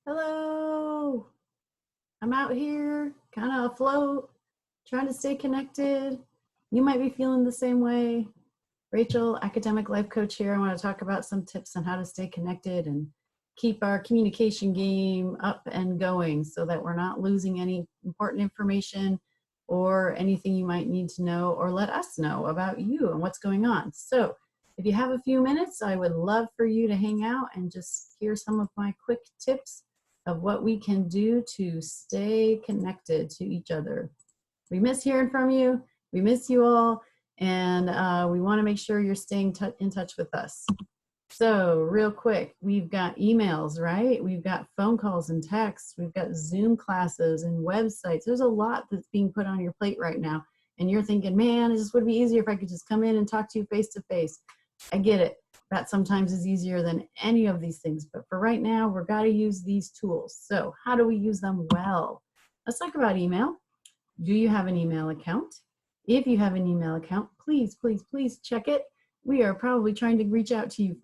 Hello, I'm out here kind of afloat, trying to stay connected. You might be feeling the same way. Rachel, academic life coach here. I want to talk about some tips on how to stay connected and keep our communication game up and going so that we're not losing any important information or anything you might need to know or let us know about you and what's going on. So, if you have a few minutes, I would love for you to hang out and just hear some of my quick tips of what we can do to stay connected to each other. We miss hearing from you. We miss you all. And we want to make sure you're staying in touch with us. So real quick, we've got emails, right? We've got phone calls and texts. We've got Zoom classes and websites. There's a lot that's being put on your plate right now. And you're thinking, man, it just would be easier if I could just come in and talk to you face to face. I get it. That sometimes is easier than any of these things. But for right now, we've got to use these tools. So how do we use them well? Let's talk about email. Do you have an email account? If you have an email account, please, please, please check it. We are probably trying to reach out to you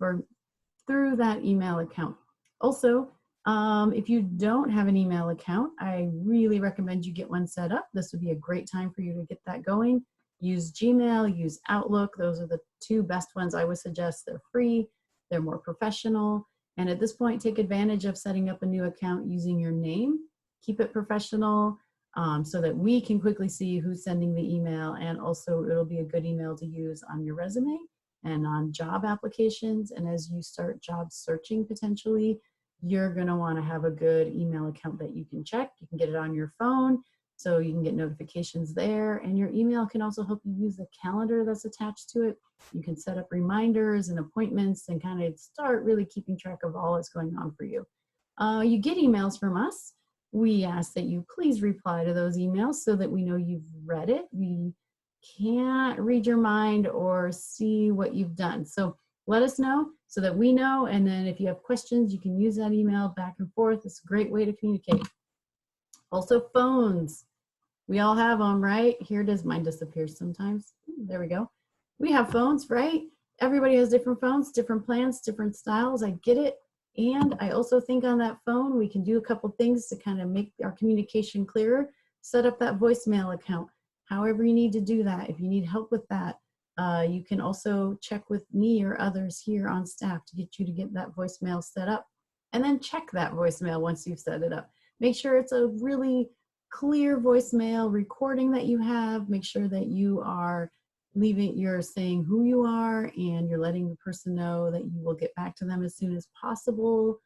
through that email account. Also, if you don't have an email account, I really recommend you get one set up. This would be a great time for you to get that going. Use Gmail, use Outlook. Those are the two best ones I would suggest. They're free, they're more professional. And at this point, take advantage of setting up a new account using your name. Keep it professional so that we can quickly see who's sending the email. And also it'll be a good email to use on your resume and on job applications. And as you start job searching potentially, you're gonna wanna have a good email account that you can check. You can get it on your phone, so you can get notifications there. And your email can also help you use the calendar that's attached to it. You can set up reminders and appointments and kind of start really keeping track of all that's going on for you. You get emails from us. We ask that you please reply to those emails so that we know you've read it. We can't read your mind or see what you've done. So let us know so that we know. And then if you have questions, you can use that email back and forth. It's a great way to communicate. Also, phones. We all have them, right? Here it is. Mine disappears sometimes. There we go. We have phones, right? Everybody has different phones, different plans, different styles. I get it. And I also think on that phone, we can do a couple things to kind of make our communication clearer. Set up that voicemail account. However you need to do that. If you need help with that, you can also check with me or others here on staff to get you to get that voicemail set up. And then check that voicemail once you've set it up. Make sure it's a really clear voicemail recording that you have. Make sure that you are you're saying who you are and you're letting the person know that you will get back to them as soon as possible.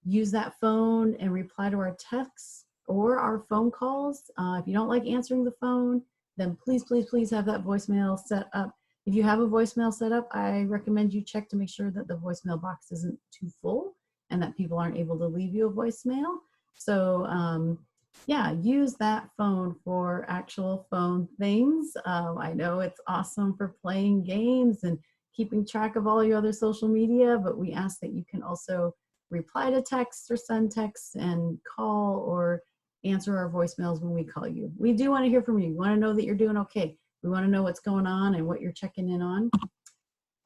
Use that phone and reply to our texts or our phone calls. If you don't like answering the phone, then please, please, please have that voicemail set up. If you have a voicemail set up, I recommend you check to make sure that the voicemail box isn't too full and that people aren't able to leave you a voicemail. So yeah, use that phone for actual phone things. I know it's awesome for playing games and keeping track of all your other social media, but we ask that you can also reply to texts or send texts and call or answer our voicemails when we call you. We do want to hear from you. We want to know that you're doing okay. We want to know what's going on and what you're checking in on.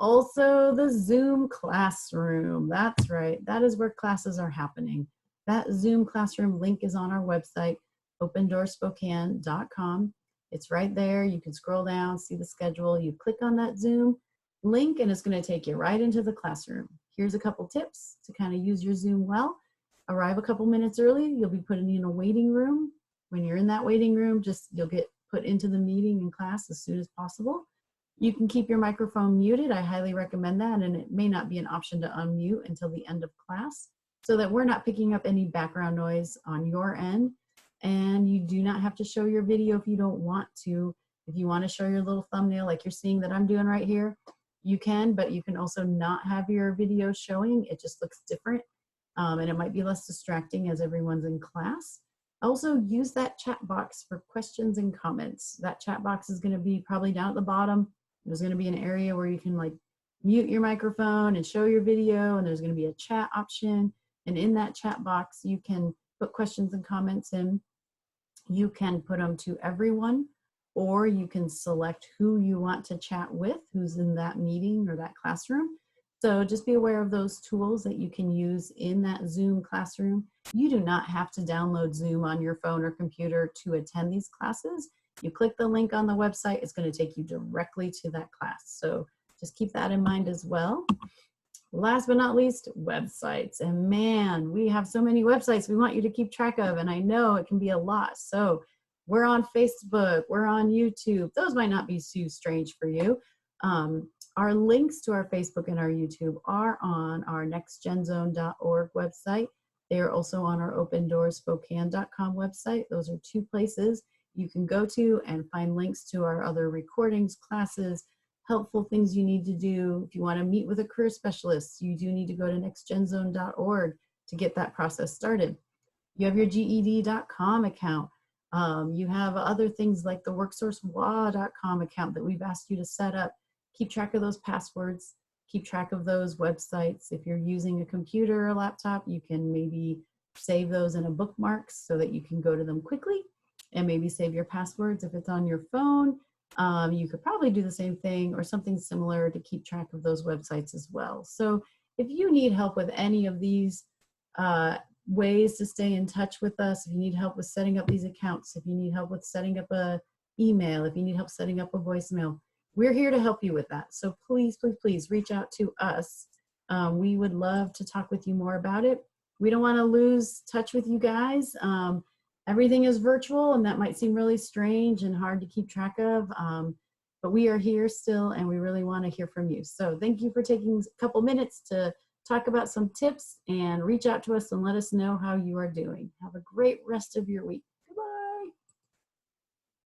Also, the Zoom classroom. That's right. That is where classes are happening. That Zoom classroom link is on our website, opendorspokane.com. It's right there. You can scroll down, see the schedule. You click on that Zoom link and it's going to take you right into the classroom. Here's a couple tips to kind of use your Zoom well. Arrive a couple minutes early. You'll be put in a waiting room. When you're in that waiting room, you'll get put into the meeting and class as soon as possible. You can keep your microphone muted. I highly recommend that, and it may not be an option to unmute until the end of class so that we're not picking up any background noise on your end. And you do not have to show your video if you don't want to. If you want to show your little thumbnail like you're seeing that I'm doing right here, you can, but you can also not have your video showing. It just looks different, and it might be less distracting as everyone's in class. Also, use that chat box for questions and comments. That chat box is going to be probably down at the bottom. There's going to be an area where you can like mute your microphone and show your video, and there's going to be a chat option. And in that chat box, you can put questions and comments in. You can put them to everyone, or you can select who you want to chat with, who's in that meeting or that classroom. So just be aware of those tools that you can use in that Zoom classroom. You do not have to download Zoom on your phone or computer to attend these classes. You click the link on the website, it's going to take you directly to that class. So just keep that in mind as well. Last but not least, websites. And man, we have so many websites we want you to keep track of, and I know it can be a lot. So we're on Facebook, we're on YouTube. Those might not be too strange for you. Our links to our Facebook and our YouTube are on our nextgenzone.org website. They are also on our opendoorsspokane.com website. Those are two places you can go to and find links to our other recordings, classes, helpful things you need to do. If you want to meet with a career specialist, you do need to go to nextgenzone.org to get that process started. You have your GED.com account. You have other things like the WorkSourceWA.com account that we've asked you to set up. Keep track of those passwords, keep track of those websites. If you're using a computer or laptop, you can maybe save those in a bookmarks so that you can go to them quickly, and maybe save your passwords. If it's on your phone, you could probably do the same thing or something similar to keep track of those websites as well. So if you need help with any of these ways to stay in touch with us, if you need help with setting up these accounts, if you need help with setting up a email, if you need help setting up a voicemail, we're here to help you with that. So please, please, please reach out to us. We would love to talk with you more about it. We don't want to lose touch with you guys. Everything is virtual, and that might seem really strange and hard to keep track of, but we are here still, and we really want to hear from you. So thank you for taking a couple minutes to talk about some tips, and reach out to us and let us know how you are doing. Have a great rest of your week.